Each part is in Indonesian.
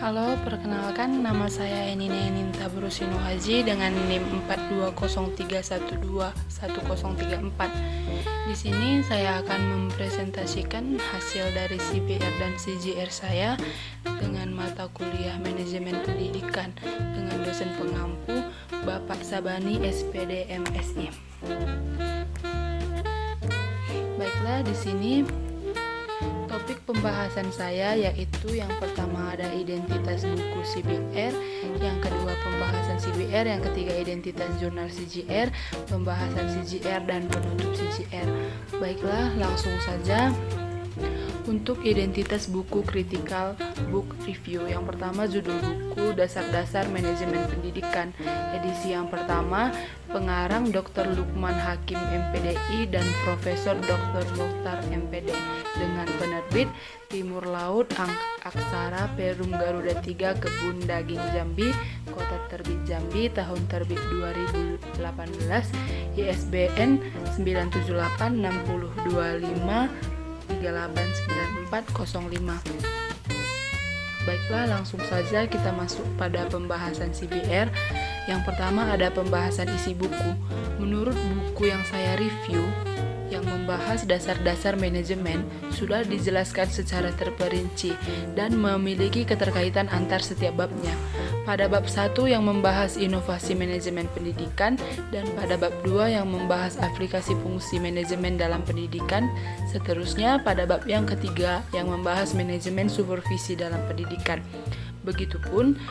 Halo, perkenalkan nama saya Enine Ninta Brusino Haji dengan NIM 4203121034. Di sini saya akan mempresentasikan hasil dari CPR dan CGR saya dengan mata kuliah Manajemen Pendidikan dengan dosen pengampu Bapak Sabani SPD MSI. Baiklah, di sini topik pembahasan saya yaitu yang pertama ada identitas buku CBR, yang kedua pembahasan CBR, yang ketiga identitas jurnal CGR, pembahasan CGR dan penutup CGR. Baiklah, langsung saja. Untuk identitas buku Critical Book Review, yang pertama judul buku Dasar-Dasar Manajemen Pendidikan, edisi yang pertama, pengarang Dr. Lukman Hakim MPDI dan Profesor Dr. Mukhtar MPD, dengan penerbit Timur Laut Aksara Perum Garuda 3 Kebun Daging Jambi, Kota Terbit Jambi, tahun terbit 2018, ISBN 9786025389405. Baiklah, langsung saja kita masuk pada pembahasan CBR. Yang pertama ada pembahasan isi buku. Menurut buku yang saya review, yang membahas dasar-dasar manajemen sudah dijelaskan secara terperinci dan memiliki keterkaitan antar setiap babnya. Pada bab 1 yang membahas inovasi manajemen pendidikan dan pada bab 2 yang membahas aplikasi fungsi manajemen dalam pendidikan. Seterusnya pada bab yang ketiga yang membahas manajemen supervisi dalam pendidikan. Begitupun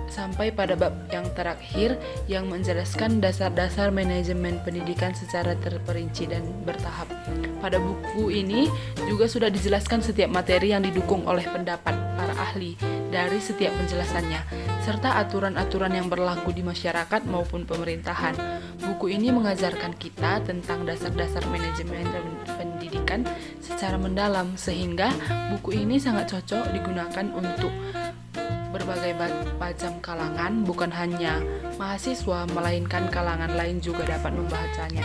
sampai pada bab yang terakhir yang menjelaskan dasar-dasar manajemen pendidikan secara terperinci dan bertahap. Pada buku ini juga sudah dijelaskan setiap materi yang didukung oleh pendapat para ahli dari setiap penjelasannya, serta aturan-aturan yang berlaku di masyarakat maupun pemerintahan. Buku ini mengajarkan kita tentang dasar-dasar manajemen pendidikan secara mendalam, sehingga buku ini sangat cocok digunakan untuk berbagai macam kalangan, bukan hanya mahasiswa, melainkan kalangan lain juga dapat membacanya.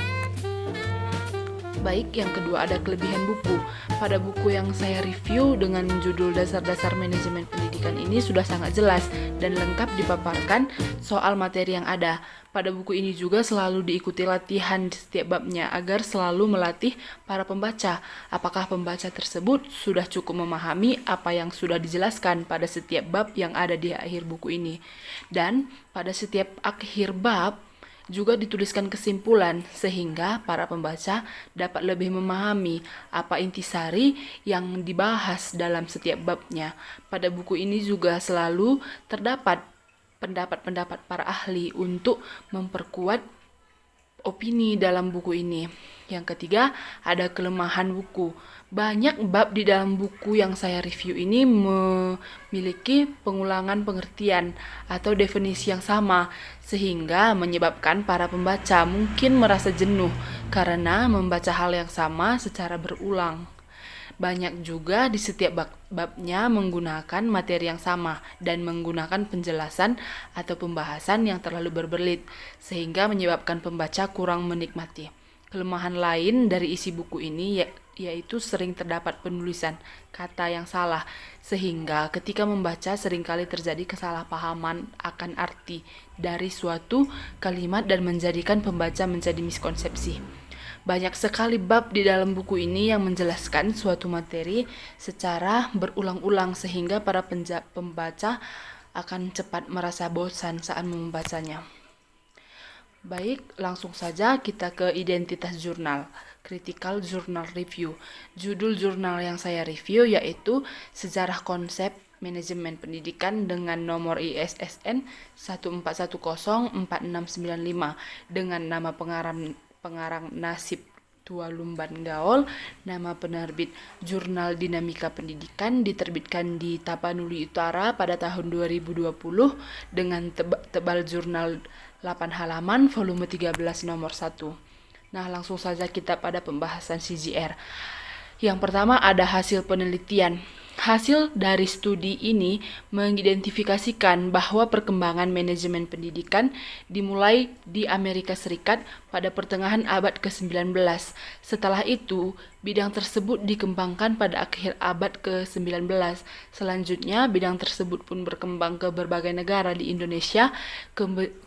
Baik, yang kedua ada kelebihan buku. Pada buku yang saya review dengan judul Dasar-Dasar Manajemen Pendidikan ini sudah sangat jelas dan lengkap dipaparkan soal materi yang ada. Pada buku ini juga selalu diikuti latihan di setiap babnya agar selalu melatih para pembaca. Apakah pembaca tersebut sudah cukup memahami apa yang sudah dijelaskan pada setiap bab yang ada di akhir buku ini. Dan pada setiap akhir bab juga dituliskan kesimpulan sehingga para pembaca dapat lebih memahami apa intisari yang dibahas dalam setiap babnya. Pada buku ini juga selalu terdapat pendapat-pendapat para ahli untuk memperkuat opini dalam buku ini. Yang ketiga, ada kelemahan buku. Banyak bab di dalam buku yang saya review ini memiliki pengulangan pengertian atau definisi yang sama, sehingga menyebabkan para pembaca mungkin merasa jenuh karena membaca hal yang sama secara berulang. Banyak juga di setiap babnya menggunakan materi yang sama dan menggunakan penjelasan atau pembahasan yang terlalu berbelit, sehingga menyebabkan pembaca kurang menikmati. Kelemahan lain dari isi buku ini yaitu sering terdapat penulisan kata yang salah, sehingga ketika membaca seringkali terjadi kesalahpahaman akan arti dari suatu kalimat dan menjadikan pembaca menjadi miskonsepsi. Banyak sekali bab di dalam buku ini yang menjelaskan suatu materi secara berulang-ulang sehingga para pembaca akan cepat merasa bosan saat membacanya. Baik, langsung saja kita ke identitas jurnal, Critical Journal Review. Judul jurnal yang saya review yaitu Sejarah Konsep Manajemen Pendidikan dengan nomor ISSN 14104695 dengan nama pengarang Nasib Tualumban Gaol, nama penerbit Jurnal Dinamika Pendidikan, diterbitkan di Tapanuli Utara pada tahun 2020 dengan tebal jurnal 8 halaman, volume 13 nomor 1. Nah, langsung saja kita pada pembahasan CGR. Yang pertama ada hasil penelitian. Hasil dari studi ini mengidentifikasikan bahwa perkembangan manajemen pendidikan dimulai di Amerika Serikat pada pertengahan abad ke-19. Setelah itu, bidang tersebut dikembangkan pada akhir abad ke-19. Selanjutnya, bidang tersebut pun berkembang ke berbagai negara di Indonesia.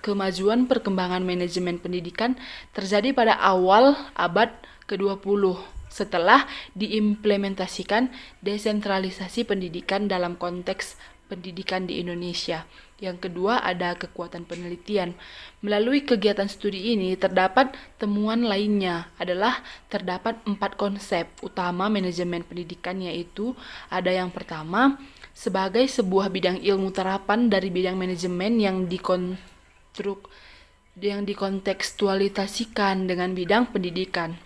Kemajuan perkembangan manajemen pendidikan terjadi pada awal abad ke-20. Setelah diimplementasikan desentralisasi pendidikan dalam konteks pendidikan di Indonesia. Yang kedua, ada kekuatan penelitian. Melalui kegiatan studi ini terdapat temuan lainnya adalah terdapat 4 konsep utama manajemen pendidikan, yaitu ada yang pertama, sebagai sebuah bidang ilmu terapan dari bidang manajemen yang dikontekstualisasikan dengan bidang pendidikan.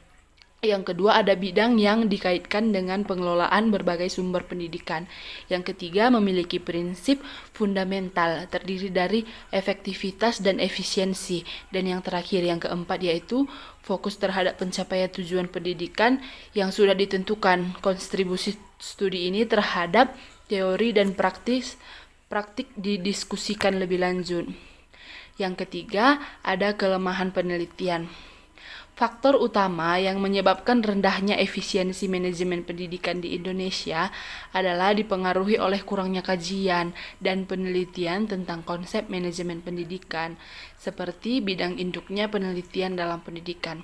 Yang kedua, ada bidang yang dikaitkan dengan pengelolaan berbagai sumber pendidikan. Yang ketiga, memiliki prinsip fundamental terdiri dari efektivitas dan efisiensi. Dan yang terakhir, yang keempat, yaitu fokus terhadap pencapaian tujuan pendidikan yang sudah ditentukan. Kontribusi studi ini terhadap teori dan praktik didiskusikan lebih lanjut. Yang ketiga, ada kelemahan penelitian. Faktor utama yang menyebabkan rendahnya efisiensi manajemen pendidikan di Indonesia adalah dipengaruhi oleh kurangnya kajian dan penelitian tentang konsep manajemen pendidikan, seperti bidang induknya penelitian dalam pendidikan.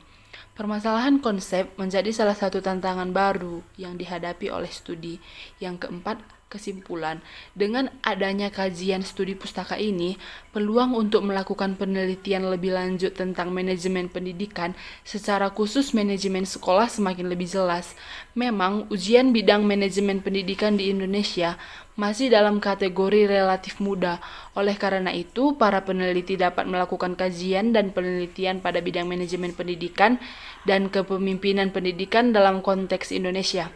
Permasalahan konsep menjadi salah satu tantangan baru yang dihadapi oleh studi. Yang keempat, kesimpulan. Dengan adanya kajian studi pustaka ini, peluang untuk melakukan penelitian lebih lanjut tentang manajemen pendidikan, secara khusus manajemen sekolah, semakin lebih jelas. Memang, ujian bidang manajemen pendidikan di Indonesia masih dalam kategori relatif muda. Oleh karena itu, para peneliti dapat melakukan kajian dan penelitian pada bidang manajemen pendidikan dan kepemimpinan pendidikan dalam konteks Indonesia.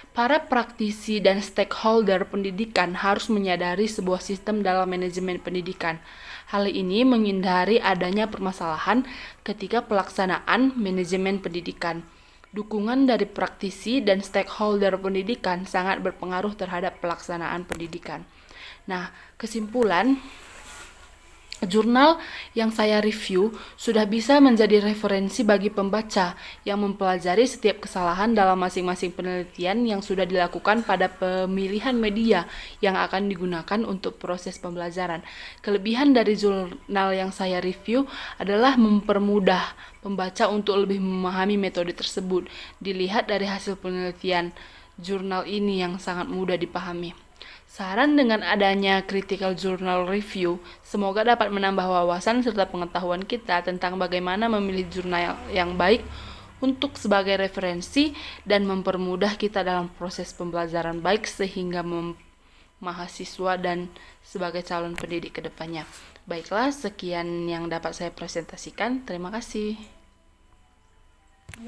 Para praktisi dan stakeholder pendidikan harus menyadari sebuah sistem dalam manajemen pendidikan. Hal ini menghindari adanya permasalahan ketika pelaksanaan manajemen pendidikan. Dukungan dari praktisi dan stakeholder pendidikan sangat berpengaruh terhadap pelaksanaan pendidikan. Nah, kesimpulan, jurnal yang saya review sudah bisa menjadi referensi bagi pembaca yang mempelajari setiap kesalahan dalam masing-masing penelitian yang sudah dilakukan pada pemilihan media yang akan digunakan untuk proses pembelajaran. Kelebihan dari jurnal yang saya review adalah mempermudah pembaca untuk lebih memahami metode tersebut. Dilihat dari hasil penelitian jurnal ini yang sangat mudah dipahami. Saran dengan adanya critical journal review semoga dapat menambah wawasan serta pengetahuan kita tentang bagaimana memilih jurnal yang baik untuk sebagai referensi dan mempermudah kita dalam proses pembelajaran baik sehingga mahasiswa dan sebagai calon pendidik ke depannya. Baiklah, sekian yang dapat saya presentasikan. Terima kasih.